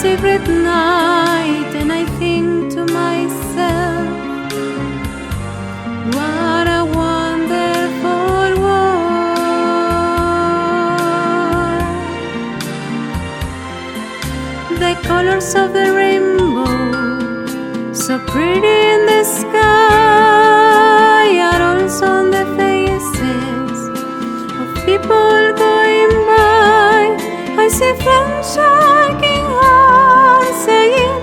secret night, and I think to myself, what a wonderful world. The colors of the rainbow, so pretty in the sky, are also on the faces of people going by. I see friends shaking hands, saying,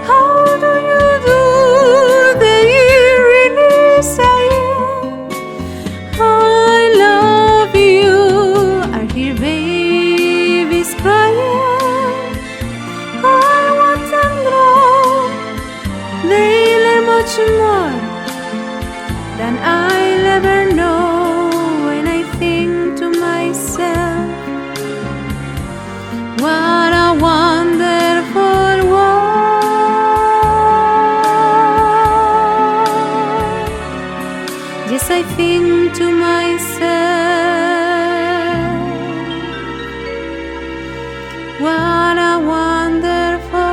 how do you do? They really saying, I love you. I hear babies crying, I want them grow. They learn much more than I'll ever know. When I think to myself, what a wonderful world. Yes, I think to myself, what a wonderful world.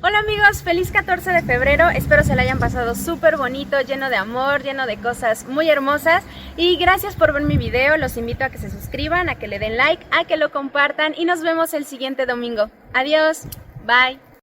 Hola amigos, feliz 14 de febrero, espero se la hayan pasado súper bonito, lleno de amor, lleno de cosas muy hermosas y gracias por ver mi video, los invito a que se suscriban, a que le den like, a que lo compartan y nos vemos el siguiente domingo. Adiós, bye.